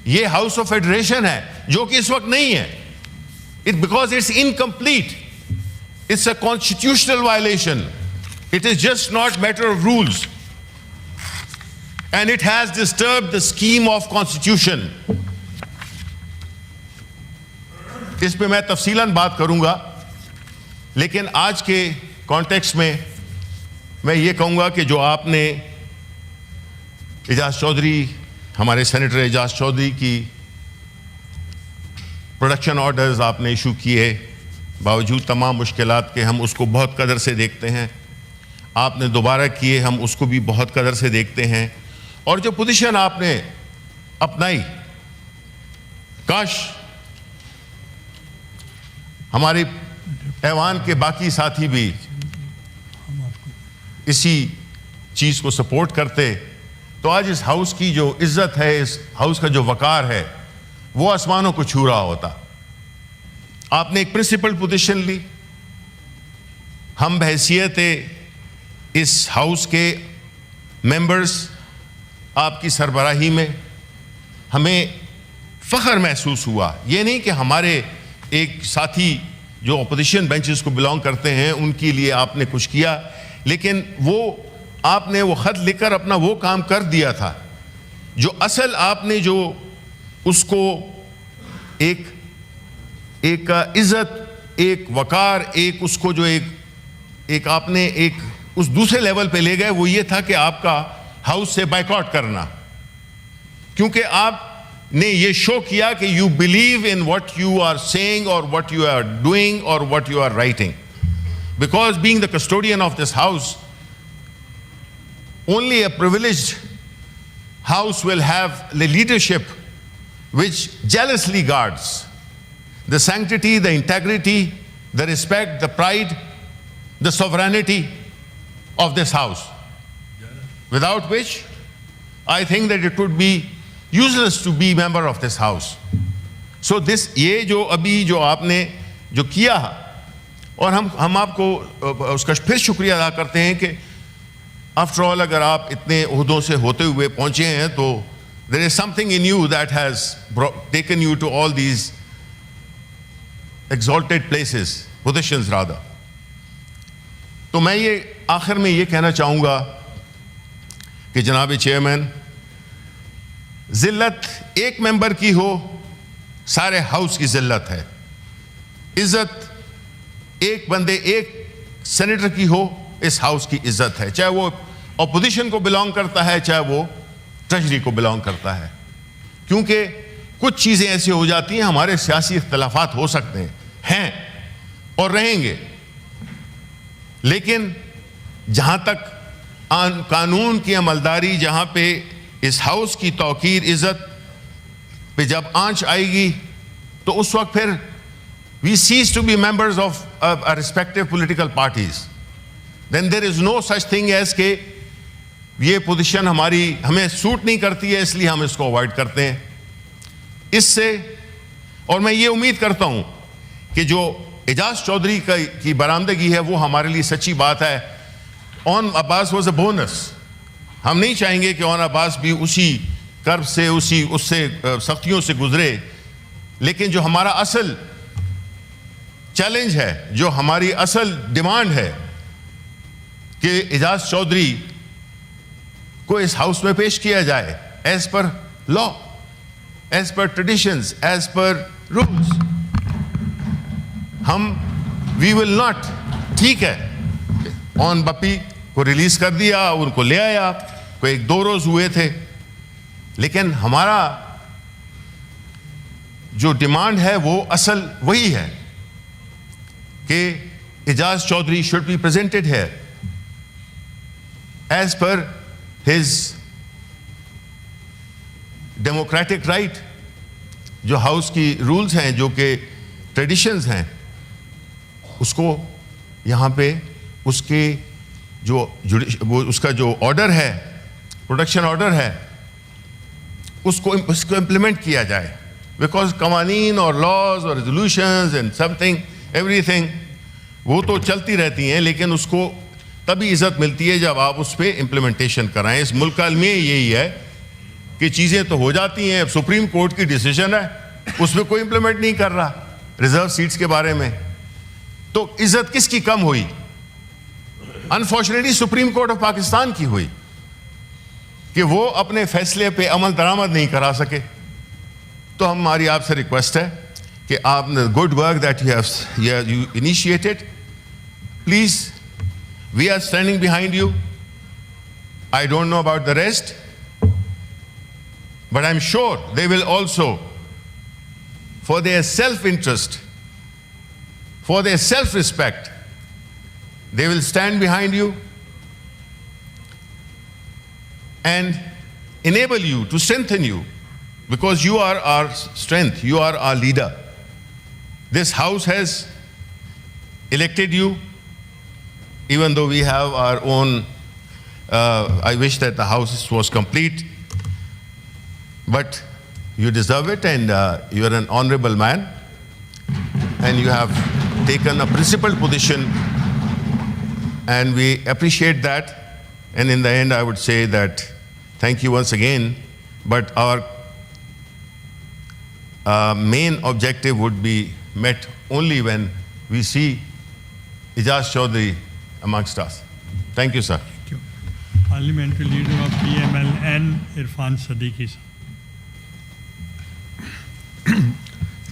یہ house of federation ہے جو کہ اس وقت نہیں ہے. Because it's incomplete. It's a constitutional violation. It is just not matter of rules. And it has disturbed the scheme of constitution. اس پہ میں تفصیلاً بات کروں گا, لیکن آج کے کانٹیکسٹ میں یہ کہوں گا کہ جو آپ نے اعجاز چودھری, ہمارے سینیٹر اعجاز چودھری کی پروڈکشن آرڈرز آپ نے ایشو کیے, باوجود تمام مشکلات کے ہم اس کو بہت قدر سے دیکھتے ہیں. آپ نے دوبارہ کیے, ہم اس کو بھی بہت قدر سے دیکھتے ہیں. اور جو پوزیشن آپ نے اپنائی, کاش ہمارے ایوان کے باقی ساتھی بھی اسی چیز کو سپورٹ کرتے تو آج اس ہاؤس کی جو عزت ہے, اس ہاؤس کا جو وقار ہے, وہ آسمانوں کو چھو رہا ہوتا. آپ نے ایک پرنسپل پوزیشن لی. ہم بحیثیت اس ہاؤس کے ممبرز آپ کی سربراہی میں ہمیں فخر محسوس ہوا. یہ نہیں کہ ہمارے ایک ساتھی جو اپوزیشن بینچز کو بلانگ کرتے ہیں ان کے لیے آپ نے کچھ کیا, لیکن وہ آپ نے وہ خط لکھ کر اپنا وہ کام کر دیا تھا جو اصل آپ نے جو اس کو ایک عزت, ایک وقار, ایک اس کو جو ایک آپ نے ایک اس دوسرے لیول پہ لے گئے, وہ یہ تھا کہ آپ کا ہاؤس سے بائیکاٹ کرنا, کیونکہ آپ نے یہ شو کیا کہ you believe in what you are seeing اور واٹ یو آر ڈوئنگ اور what you are writing. Because being the custodian of this house, only a privileged house will have the leadership which jealously guards the sanctity, the integrity, the respect, the pride, the sovereignty of this house. Without which, I think that it would be useless to be member of this house. So this, یہ جو ابھی جو آپ نے جو کیا, اور ہم آپ کو اس کا پھر شکریہ ادا کرتے ہیں کہ آفٹر آل اگر آپ اتنے عہدوں سے ہوتے ہوئے پہنچے ہیں تو there is something in you that has taken you to all these exalted places, positions rather. تو میں یہ آخر میں یہ کہنا چاہوں گا کہ جناب چیئرمین, ذلت ایک ممبر کی ہو سارے ہاؤس کی ذلت ہے. عزت ایک بندے, ایک سینیٹر کی ہو اس ہاؤس کی عزت ہے, چاہے وہ اپوزیشن کو بلانگ کرتا ہے, چاہے وہ ٹریجری کو بلانگ کرتا ہے. کیونکہ کچھ چیزیں ایسی ہو جاتی ہیں, ہمارے سیاسی اختلافات ہو سکتے ہیں اور رہیں گے, لیکن جہاں تک قانون کی عملداری, جہاں پہ اس ہاؤس کی توقیر, عزت پہ جب آنچ آئے گی تو اس وقت پھر we cease to be members of our respective political parties. Then there is no such thing as کہ یہ پوزیشن ہمیں سوٹ نہیں کرتی ہے اس لیے ہم اس کو اوائڈ کرتے ہیں. اس سے, اور میں یہ امید کرتا ہوں کہ جو اعجاز چودھری کی برآمدگی ہے وہ ہمارے لیے سچی بات ہے. اون عباس واز اے بونس. ہم نہیں چاہیں گے کہ اون عباس بھی اسی کرب سے, اس سے سختیوں سے گزرے, لیکن جو ہمارا اصل چیلنج ہے, جو ہماری اصل ڈیمانڈ ہے کہ اعجاز چودھری کو اس ہاؤس میں پیش کیا جائے as per law, as per traditions, as per rules. ہم وی ول ناٹ, ٹھیک ہے اون بپی کو ریلیز کر دیا, ان کو لے آیا, کوئی 1-2 روز ہوئے تھے, لیکن ہمارا جو ڈیمانڈ ہے وہ اصل وہی ہے کہ اعجاز Chaudhry should be presented here as per his democratic right. جو ہاؤس کی رولز ہیں, جو کہ ٹریڈیشنز ہیں, اس کو یہاں پہ اس کے اس کا جو آرڈر ہے, پروڈکشن آرڈر ہے, اس کو امپلیمنٹ کیا جائے. بیکاز قوانین اور لاز اور resolutions and some thing every thing وہ تو چلتی رہتی ہیں, لیکن اس کو تبھی عزت ملتی ہے جب آپ اس پہ امپلیمنٹیشن کرائیں. اس ملک کا المیہ یہی ہے کہ چیزیں تو ہو جاتی ہیں, سپریم کورٹ کی ڈیسیژن ہے, اس میں کوئی امپلیمنٹ نہیں کر رہا ریزرو سیٹس کے بارے میں, تو عزت کس کی کم ہوئی؟ Unfortunately supreme court of Pakistan کی ہوئی کہ وہ اپنے فیصلے پہ عمل درآمد نہیں کرا سکے. تو ہماری آپ سے ریکویسٹ ہے کہ آپ نے good work that you initiated, please we are standing behind you. I don't know about the rest, but I'm sure they will also, for their self-interest, for their self-respect, they will stand behind you and enable you, to strengthen you, because you are our strength, you are our leader. This house has elected you, even though we have our own I wish that the house was complete, but you deserve it, and you are an honorable man, and you have taken a principled position, and we appreciate that. And in the end, I would say that thank you once again, but our main objective would be met only when we see Ijaz Chaudhary amongst us. Thank you, sir. Parliamentary Leader of PMLN, Irfan Siddiqui.